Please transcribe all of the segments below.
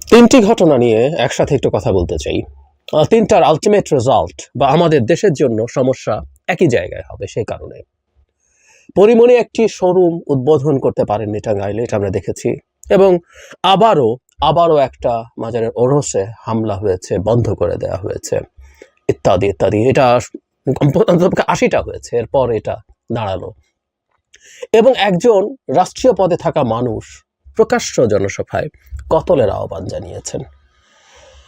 তিনটি ঘটনা নিয়ে একসাথে একটু কথা বলতে চাই। তিনটার আলটিমেট রেজাল্ট বা আমাদের দেশের জন্য সমস্যা একই জায়গায় হবে। সেই কারণে পরিমণি একটি শোরুম উদ্বোধন করতে পারেননি টাঙ্গাইলে, এটা আমরা দেখেছি। এবং আবারও একটা মাজারের ওরসে হামলা হয়েছে, বন্ধ করে দেওয়া হয়েছে, ইত্যাদি ইত্যাদি। এটা 80টা হয়েছে, এরপর এটা দাঁড়ালো। এবং একজন রাষ্ট্রীয় পদে থাকা মানুষ প্রকাশ্য জনসভায় কতলের আহ্বান জানিয়েছেন।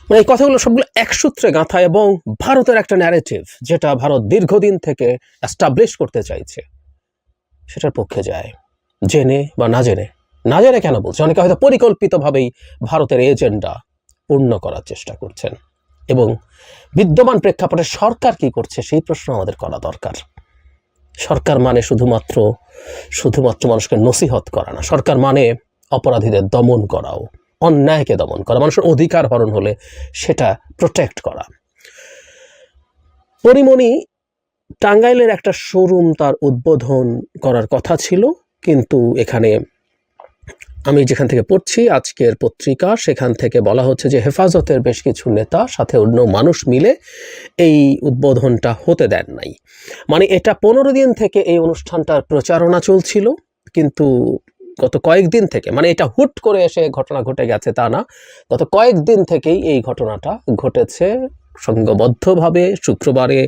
মানে এই কথাগুলো সবগুলো এক সূত্রে গাঁথা এবং ভারতের একটা ন্যারেটিভ যেটা ভারত দীর্ঘদিন থেকে এস্টাবলিশ করতে চাইছে সেটার পক্ষে যায়, জেনে বা না জেনে কেন বলছে, অনেকে হয়তো পরিকল্পিতভাবেই ভারতের এজেন্ডা পূর্ণ করার চেষ্টা করছেন। এবং বিদ্যমান প্রেক্ষাপটে সরকার কি করছে সেই প্রশ্ন আমাদের করা দরকার। সরকার মানে শুধুমাত্র মানুষকে নসিহত করা না, সরকার মানে অপরাধীদের দমন করাও, অন্যায়কে দমন করা, মানুষের অধিকার হরণ হলে সেটা প্রোটেক্ট করা। পরিমণি টাঙ্গাইলের একটা শোরুম তার উদ্বোধন করার কথা ছিল, কিন্তু এখানে আমি যেখান থেকে পড়ছি আজকের পত্রিকা, সেখান থেকে বলা হচ্ছে যে হেফাজতের বেশ কিছু নেতা সাথে অন্য মানুষ মিলে এই উদ্বোধনটা হতে দেন নাই। মানে এটা 15 দিন থেকে এই অনুষ্ঠানটার প্রচারণা চলছিল, কিন্তু গত কয়েকদিন থেকে, মানে এটা হুট করে এসে ঘটনা ঘটে গেছে তা না, গত কয়েকদিন থেকেই এই ঘটনাটা ঘটেছে সংঘবদ্ধভাবে। শুক্রবারে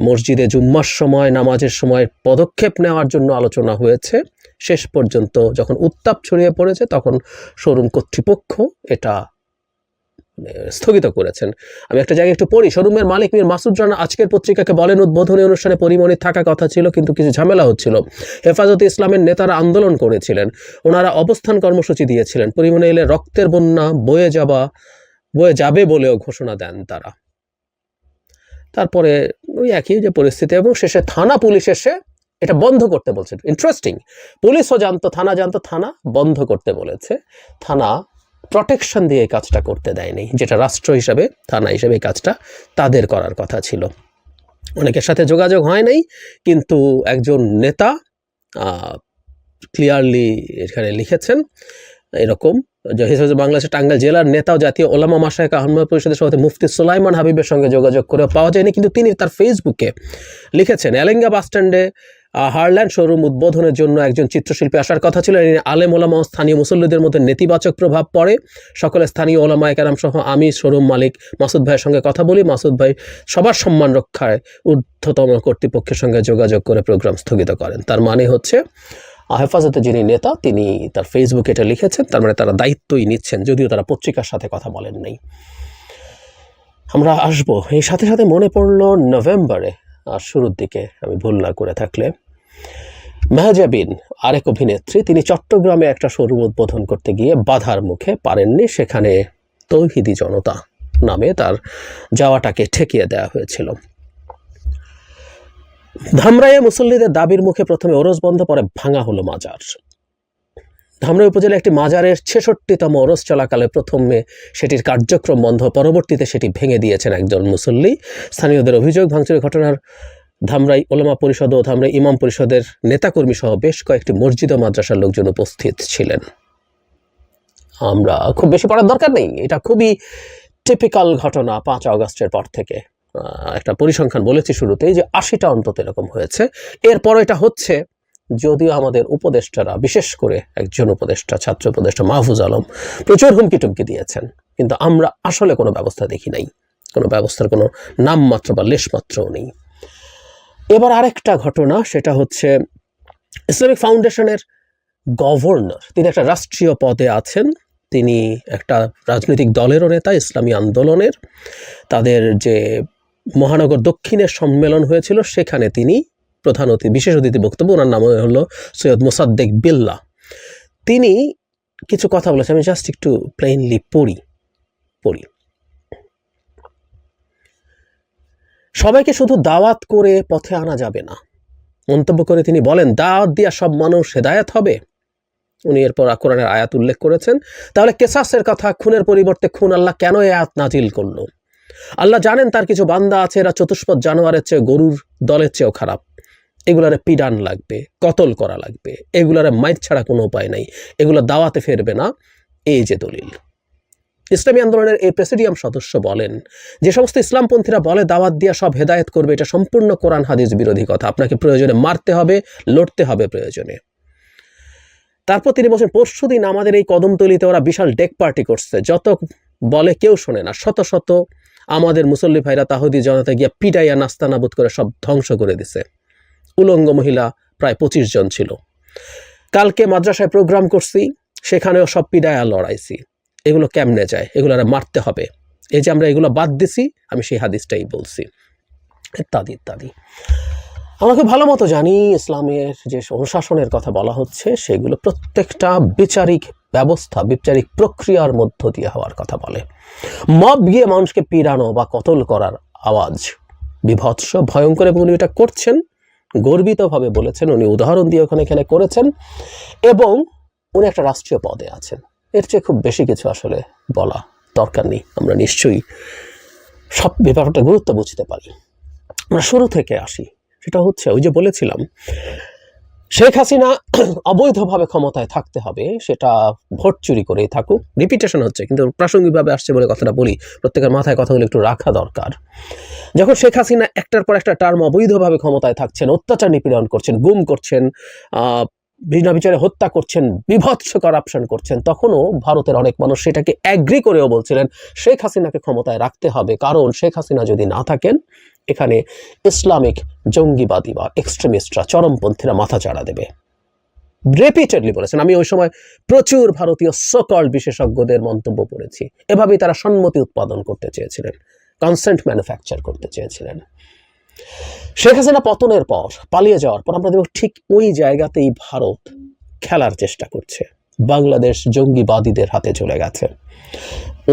মসজিদে জুম্মার সময়, নামাজের সময় পদক্ষেপ নেওয়ার জন্য আলোচনা হয়েছে। শেষ পর্যন্ত যখন উত্তাপ ছড়িয়ে পড়েছে তখন শোরুম কর্তৃপক্ষ এটা স্থগিত করেছেন। আমি একটা জায়গায় একটু পড়ি। শোরুমের মালিক মীর মাসুদ রানা আজকের পত্রিকাকে বলেন, উদ্বোধনী অনুষ্ঠানে পরিমণি থাকা কথা ছিল, কিন্তু কিছু ঝামেলা হচ্ছিল। হেফাজতে ইসলামের নেতারা আন্দোলন করেছিলেন, ওনারা অবস্থান কর্মসূচি দিয়েছিলেন। পরিমণি এলে রক্তের বন্যা বয়ে যাবে বলেও ঘোষণা দেন তারা। তারপরে ওই একই যে পরিস্থিতি, এবং শেষে থানা পুলিশ এসে এটা বন্ধ করতে বলছে। ইন্টারেস্টিং, পুলিশও জানতো, থানা জানতো, থানা বন্ধ করতে বলেছে। থানা প্রোটেকশন দিয়ে এই কাজটা করতে দেয়নি, যেটা রাষ্ট্র হিসাবে, থানা হিসাবে এই কাজটা তাদের করার কথা ছিল। অনেকের সাথে যোগাযোগ হয় নাই, কিন্তু একজন নেতা ক্লিয়ারলি এখানে লিখেছেন এরকম, বাংলাদেশের টাঙ্গাইল জেলার নেতা ও জাতীয় ওলামা মাশায়েখ আহমদ পরিষদের সভাপতি মুফতি সুলাইমান হাবিবের সঙ্গে যোগাযোগ করে পাওয়া যায়নি, কিন্তু তিনি তার ফেসবুকে লিখেছেন এলেঙ্গা বাসস্ট্যান্ডে হারল্যান্ড শোরুম উদ্বোধনের জন্য একজন চিত্রশিল্পী আসার কথা ছিল। আলেম ওলামা ও স্থানীয় মুসল্লিদের মধ্যে নেতিবাচক প্রভাব পড়ে। সকলে স্থানীয় ওলামায়ে কেরাম সহ আমি শোরুম মালিক মাসুদ ভাইয়ের সঙ্গে কথা বলি। মাসুদ ভাই সবার সম্মান রক্ষায় ঊর্ধ্বতম কর্তৃপক্ষের সঙ্গে যোগাযোগ করে প্রোগ্রাম স্থগিত করেন। তার মানে হচ্ছে হেফাজতে যিনি নেতা তিনি তার ফেসবুকে এটা লিখেছেন, তার মানে তারা দায়িত্বই নিচ্ছেন, যদিও তারা পত্রিকার সাথে কথা বলেন নাই। আমরা আসবো এই সাথে সাথে মনে পড়লো নভেম্বরে শুরুর দিকে, আমি ভুল না করে থাকলে, মেহজাবিন আরেক অভিনেত্রী, তিনি চট্টগ্রামে একটা শোরুম উদ্বোধন করতে গিয়ে বাধার মুখে পারেননি। সেখানে তৌহিদি জনতা নামে তার যাওয়াটাকে ঠেকিয়ে দেওয়া হয়েছিল। ধামরাইয়ে মুসল্লিদের দাবির মুখে প্রথমে ওরস বন্ধ, পরে ভাঙা হলো মাজার। ধামরাই উপজেলা একটি মাজারের 66তম ওরস চলাকালে প্রথমে সেটির কার্যক্রম বন্ধ, পরবর্তীতে সেটি ভেঙে দিয়েছেন একজন মুসল্লি। স্থানীয়দের অভিযোগ, ভাঙচুরের ঘটনার ধামরাই ওলামা পরিষদ ও ধামরাই ইমাম পরিষদের নেতাকর্মী সহ বেশ কয়েকটি মসজিদ ও মাদ্রাসার লোকজন উপস্থিত ছিলেন। আমরা খুব বেশি পড়ার দরকার নেই, এটা খুবই টিপিক্যাল ঘটনা। 5 আগস্টের পর থেকে একটা পরিসংখ্যান বলেছি শুরুতেই যে 80টা অন্তত এরকম হয়েছে। এরপর এটা হচ্ছে, যদিও আমাদের উপদেষ্টারা, বিশেষ করে একজন উপদেষ্টা, ছাত্র উপদেষ্টা মাহফুজ আলম প্রচুর হুমকি টুমকি দিয়েছেন, কিন্তু আমরা আসলে কোনো ব্যবস্থা দেখি নাই, কোনো ব্যবস্থার কোনো নামমাত্র বা লেশমাত্রও নেই। এবার আরেকটা ঘটনা, সেটা হচ্ছে ইসলামিক ফাউন্ডেশনের গভর্নর, তিনি একটা রাষ্ট্রীয় পদে আছেন, তিনি একটা রাজনৈতিক দলেরও নেতা, ইসলামী আন্দোলনের। তাদের যে মহানগর দক্ষিণের সম্মেলন হয়েছিল সেখানে তিনি প্রধান অতিথি, বিশেষ অতিথি বক্তব্য, ওনার নাম হলো সৈয়দ মোসাদ্দেক বিল্লাহ। তিনি কিছু কথা বলেছেন, আমি জাস্ট একটু প্লেইনলি পড়ি। সবাইকে শুধু দাওয়াত করে পথে আনা যাবে না, মন্তব্য করে তিনি বলেন, দাওয়াত দিয়া সব মানুষ হেদায়েত হবে। উনি এরপর কোরআনের আয়াত উল্লেখ করেছেন। তাহলে কেসাসের কথা, খুনের পরিবর্তে খুন, আল্লাহ কেন এই আয়াত নাজিল করলো? আল্লাহ জানেন তার কিছু বান্দা আছে এরা চতুষ্পদ জানোয়ারের চেয়ে, গরুর দলের চেয়েও খারাপ। এগুলারে পিডান লাগবে, কতল করা লাগবে, এগুলারে মাইর ছাড়া কোনো উপায় নাই, এগুলো দাওয়াতে ফেরবে না। এই যে দলিল, ইসলামী আন্দোলনের এই প্রেসিডিয়াম সদস্য বলেন, যে সমস্ত ইসলামপন্থীরা বলে দাওয়াত দিয়া সব হেদায়েত করবে, এটা সম্পূর্ণ কোরআন হাদিস বিরোধী কথা। আপনাকে প্রয়োজনে মারতে হবে, লড়তে হবে প্রয়োজনে। তারপর তিনি বলছেন, পরশুদিন আমাদের এই কদমতলিতে ওরা বিশাল ডেক পার্টি করছে, যত বলে কেউ শোনে না। শত শত আমাদের মুসল্লি ভাইরা তাহুদি জনতা গিয়া পিটাইয়া নাস্তানাবুদ করে সব ধ্বংস করে দিছে। উলঙ্গ মহিলা প্রায় 25 জন ছিল। কালকে মাদ্রাসায় প্রোগ্রাম করছি, সেখানেও সব পিটাইয়া লড়াইছি। এগুলো কেমনে যায়? এগুলো মারতে হবে। এই যে আমরা এগুলো বাদ দিছি, আমি সেই হাদিসটাই বলছি, ইত্যাদি ইত্যাদি। আমরা খুব ভালো মতো জানি ইসলামের যে অনুশাসনের কথা বলা হচ্ছে সেগুলো প্রত্যেকটা বিচারিক ব্যবস্থা, বিচারিক প্রক্রিয়ার মধ্য দিয়ে হওয়ার কথা বলে। মব গিয়ে মানুষকে পিড়ানো বা কতল করার আওয়াজ বিভৎস, ভয়ঙ্কর, এবং উনি এটা করছেন গর্বিতভাবে বলেছেন। উনি উদাহরণ দিয়ে এখানে করেছেন, এবং উনি একটা রাষ্ট্রীয় পদে আছেন। এর চেয়ে খুব বেশি কিছু আসলে বলা দরকার নেই। আমরা নিশ্চয়ই সব ব্যাপারটা গুরুত্ব বুঝতে পারি। আমরা শুরু থেকে আসি, সেটা হচ্ছে ওই যে বলেছিলাম শেখ হাসিনা অবৈধভাবে ক্ষমতায় থাকতে হবে, সেটা ভোট চুরি করেই থাকুক। রিপিটেশন হচ্ছে, কিন্তু প্রাসঙ্গিকভাবে আসছে বলে কথাটা বলি, প্রত্যেকের মাথায় কথাগুলো একটু রাখা দরকার। যখন শেখ হাসিনা একটার পর একটা টার্ম অবৈধভাবে ক্ষমতায় থাকছেন, অত্যাচার নিপীড়ন করছেন, গুম করছেন, বিনা বিচারে হত্যা করছেন, বিভৎস করাপশন করছেন, তখনও ভারতের অনেক মানুষ সেটাকে অ্যাগ্রি করেও বলছিলেন শেখ হাসিনাকে ক্ষমতায় রাখতে হবে, কারণ শেখ হাসিনা যদি না থাকেন এখানে ইসলামিক জঙ্গিবাদী বা এক্সট্রিমিস্টরা, চরমপন্থীরা মাথা চাড়া দেবে। রিপিটেডলি বলেছেন। আমি ওই সময় প্রচুর ভারতীয় সকল বিশেষজ্ঞদের মন্তব্য পড়েছি। এভাবেই তারা সম্মতি উৎপাদন করতে চেয়েছিলেন, কনসেন্ট ম্যানুফ্যাকচার করতে চেয়েছিলেন। শেখ হাসিনা পতনের পর, পালিয়ে যাওয়ার পর আমরা দেখব ঠিক ওই জায়গাতেই ভারত খেলার চেষ্টা করছে। বাংলাদেশ জঙ্গিবাদীদের হাতে চলে গেছে,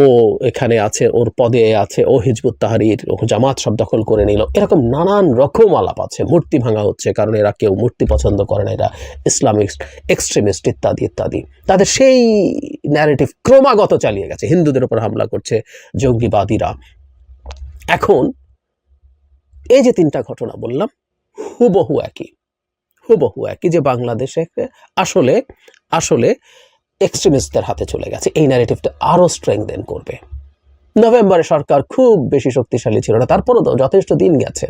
ও এখানে আছে, ওর পদে আছে, ও হিজবুত তাহরির, ও জামাত সব দখল করে নিল, এরকম নানান রকম আলাপ আছে। মূর্তি ভাঙা হচ্ছে, কারণ এরা কেউ মূর্তি পছন্দ করে না, এরা ইসলামিক এক্সট্রিমিস্ট ইত্যাদি ইত্যাদি। তাদের সেই ন্যারেটিভ ক্রমাগত চালিয়ে গেছে। হিন্দুদের উপর হামলা করছে জঙ্গিবাদীরা। এখন এই যে 3টা ঘটনা বললাম, হুবহু একই, যে বাংলাদেশে আসলে আসলে এক্সট্রিমিস্টদের হাতে চলে গেছে। এই ন্যারেটিভটা আরো স্ট্রেংথেন করবে। নভেম্বরে সরকার খুব বেশি শক্তিশালী ছিল না, তারপরও তো যথেষ্ট দিন গেছে।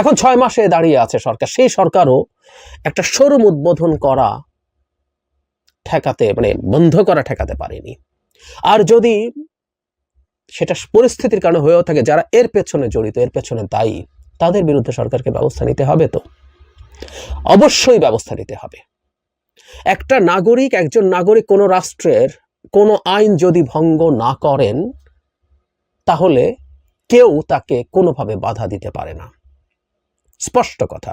এখন 6 মাসে দাঁড়িয়ে আছে সরকার। সেই সরকারও একটা শোরুম উদ্বোধন করা ঠেকাতে, মানে বন্ধ করা ঠেকাতে পারেনি। আর যদি সেটা পরিস্থিতির কারণে হয়েও থাকে, যারা এর পেছনে জড়িত, এর পেছনে দায়ী, তাদের বিরুদ্ধে সরকারকে ব্যবস্থা নিতে হবে। তো অবশ্যই ব্যবস্থা নিতে হবে। একজন নাগরিক কোনো রাষ্ট্রের কোনো আইন যদি ভঙ্গ না করেন, তাহলে কেউ তাকে কোনোভাবে বাধা দিতে পারে না। স্পষ্ট কথা।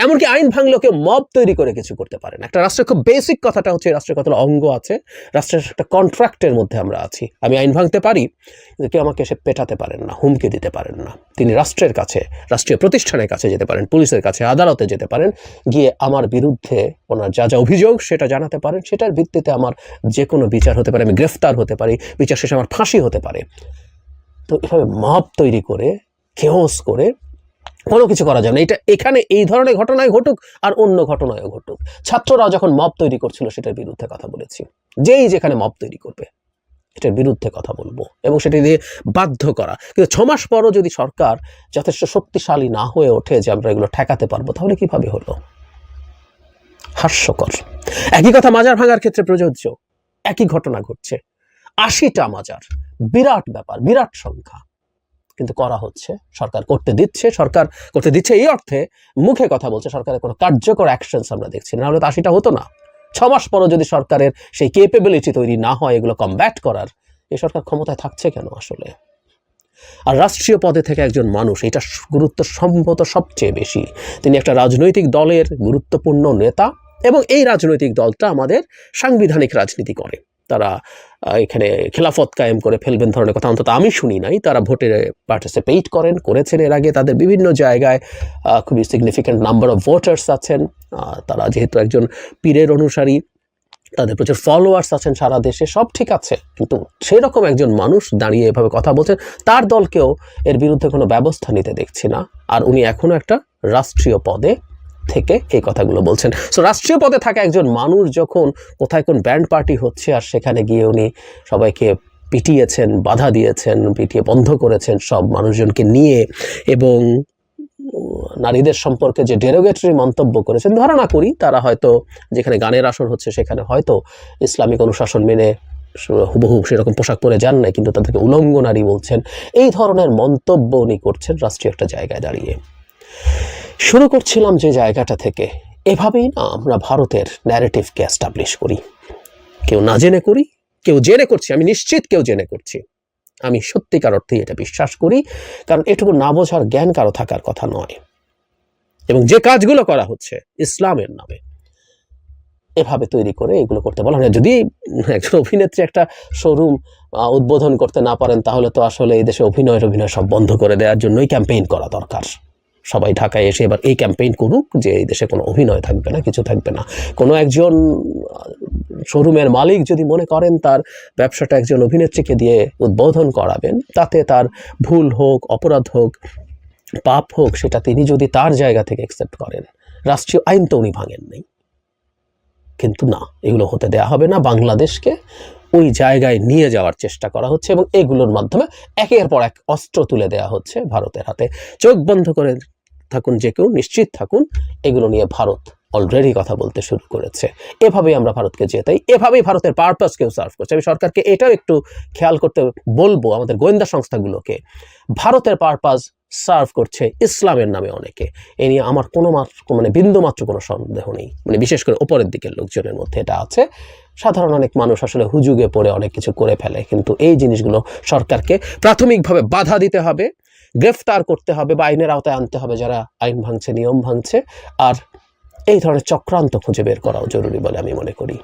এমনকি আইন ভাঙলেও কেউ মব তৈরি করে কিছু করতে পারে না। একটা রাষ্ট্রের খুব বেসিক কথাটা হচ্ছে, রাষ্ট্রের কতটা অঙ্গ আছে, রাষ্ট্রের একটা কন্ট্রাক্টের মধ্যে আমরা আছি। আমি আইন ভাঙতে পারি, কিন্তু কেউ আমাকে এসে পেটাতে পারেন না, হুমকি দিতে পারেন না। তিনি রাষ্ট্রের কাছে, রাষ্ট্রীয় প্রতিষ্ঠানের কাছে যেতে পারেন, পুলিশের কাছে, আদালতে যেতে পারেন, গিয়ে আমার বিরুদ্ধে ওনার যা যা অভিযোগ সেটা জানাতে পারেন। সেটার ভিত্তিতে আমার যে কোনো বিচার হতে পারে, আমি গ্রেফতার হতে পারি, বিচার শেষে আমার ফাঁসি হতে পারে। তো এভাবে মব তৈরি করে, কেওস করে কোনো কিছু করা যাবে না। এখানে এই ধরনের ঘটনায় ঘটুক আর অন্য ঘটনায়ও ঘটুক। ছাত্ররা যখন মব তৈরি করছিল, সেটার বিরুদ্ধে কথা বলেছি। যেই যেখানে মব তৈরি করবে, এটার বিরুদ্ধে কথা বলবো, এবং সেটা দিয়ে বাধ্য করা। কিন্তু 6 মাস পরও যদি সরকার যথেষ্ট শক্তিশালী না হয়ে ওঠে যে আমরা এগুলো ঠেকাতে পারবো, তাহলে কিভাবে হলো? হাস্যকর। একই কথা মাজার ভাঙার ক্ষেত্রে প্রযোজ্য। একই ঘটনা ঘটছে, 80টা মাজার, বিরাট ব্যাপার, বিরাট সংখ্যা, কিন্তু করা হচ্ছে। সরকার করতে দিচ্ছে এই অর্থে মুখে কথা বলছে, সরকারের কোনো কার্যকর অ্যাকশনস আমরা দেখছি না। হলে তো 80টা হতো না। 6 মাস পরও যদি সরকারের সেই ক্যাপাবিলিটি তৈরি না হয় এগুলো কমব্যাট করার, এই সরকার ক্ষমতায় থাকছে কেন আসলে? আর রাষ্ট্রীয় পদে থেকে একজন মানুষ, এটা গুরুত্ব সম্ভবত সবচেয়ে বেশি। তিনি একটা রাজনৈতিক দলের গুরুত্বপূর্ণ নেতা, এবং এই রাজনৈতিক দলটা আমাদের সাংবিধানিক রাজনীতি করে। তারা এখানে খেলাফত কায়েম করে ফেলবেন ধরনের কথা অন্তত আমি শুনি নাই। তারা ভোটে পার্টিসিপেট করেছেন এর আগে। তাদের বিভিন্ন জায়গায় খুবই সিগনিফিক্যান্ট নাম্বার অফ ভোটার্স আছেন। তারা যেহেতু একজন পীরের অনুসারী, তাদের প্রচুর ফলোয়ার্স আছেন সারা দেশে, সব ঠিক আছে। কিন্তু সেরকম একজন মানুষ দাঁড়িয়ে এভাবে কথা বলছেন, তার দলকেও এর বিরুদ্ধে কোনো ব্যবস্থা নিতে দেখছি না। আর উনি এখনো একটা রাষ্ট্রীয় পদে থেকে এই কথাগুলো বলছেন। সো রাষ্ট্রীয় পদে থাকা একজন মানুষ যখন কোথায় কোন ব্যান্ড পার্টি হচ্ছে, আর সেখানে গিয়ে উনি সবাইকে পিটিয়েছেন, বাধা দিয়েছেন, পিটিয়ে বন্ধ করেছেন সব মানুষজনকে নিয়ে, এবং নারীদের সম্পর্কে যে ডেরোগেটরি মন্তব্য করেছেন, ধারণা করি তারা হয়তো যেখানে গানের আসর হচ্ছে সেখানে হয়তো ইসলামিক অনুশাসন মেনে হুবহু সেরকম পোশাক পরে যান নাই, কিন্তু তাদেরকে উলঙ্গ নারী বলছেন। এই ধরনের মন্তব্য উনি করছেন রাষ্ট্রীয় একটা জায়গায় দাঁড়িয়ে। শুরু করছিলাম যে জায়গাটা থেকে, এভাবেই না আমরা ভারতের ন্যারেটিভকে এস্টাবলিশ করি। কেউ না জেনে করি, কেউ জেনে করছি, আমি নিশ্চিত কেউ জেনে করছি। আমি সত্যিকার অর্থেই এটা বিশ্বাস করি, কারণ এটুকু না বোঝার জ্ঞান কারো থাকার কথা নয়। এবং যে কাজগুলো করা হচ্ছে ইসলামের নামে, এভাবে তৈরি করে এগুলো করতে বলা হয়। যদি একজন অভিনেত্রী একটা শোরুম উদ্বোধন করতে না পারেন, তাহলে তো আসলে এই দেশে অভিনয় সব বন্ধ করে দেওয়ার জন্যই ক্যাম্পেইন করা দরকার। সবাই ঢাকায় এসে এবার এই ক্যাম্পেইন করুক যে এই দেশে কোনো অভিনয় থাকবে না, কিছু থাকবে না। কোনো একজন শোরুমের মালিক যদি মনে করেন তার ব্যবসাটা একজন অভিনেত্রীকে দিয়ে উদ্বোধন করাবেন, তাতে তার ভুল হোক, অপরাধ হোক, পাপ হোক, সেটা তিনি যদি তার জায়গা থেকে অ্যাকসেপ্ট করেন, রাষ্ট্রীয় আইন তো উনি ভাঙেন নাই। কিন্তু না, এগুলো হতে দেয়া হবে না। বাংলাদেশকে ওই জায়গায় নিয়ে যাওয়ার চেষ্টা করা হচ্ছে, এবং এগুলোর মাধ্যমে একের পর এক অস্ত্র তুলে দেওয়া হচ্ছে ভারতের হাতে। চোখ বন্ধ করে থাকুন যে কেউ, নিশ্চিত থাকুন এগুলো নিয়ে ভারত অলরেডি কথা বলতে শুরু করেছে। এভাবেই আমরা ভারতকে জেতাই, এভাবেই ভারতের পারপাসকেও সার্ভ করছে। আমি সরকারকে এটাও একটু খেয়াল করতে বলবো, আমাদের গোয়েন্দা সংস্থাগুলোকে। ভারতের পারপাস সার্ভ করছে ইসলামের নামে অনেকে, এ নিয়ে আমার বিন্দুমাত্র কোনো সন্দেহ নেই। বিশেষ করে ওপরের দিকের লোকজনের মধ্যে এটা আছে। সাধারণ অনেক মানুষ আসলে হুজুগে পড়ে অনেক কিছু করে ফেলে, কিন্তু এই জিনিসগুলো সরকারকে প্রাথমিকভাবে বাধা দিতে হবে, গ্রেফতার করতে হবে বা আইনের আওতায় আনতে হবে যারা আইন ভাঙছে, নিয়ম ভাঙছে। আর এই ধরনের চক্রান্ত খুঁজে বের করাও জরুরি বলে আমি মনে করি।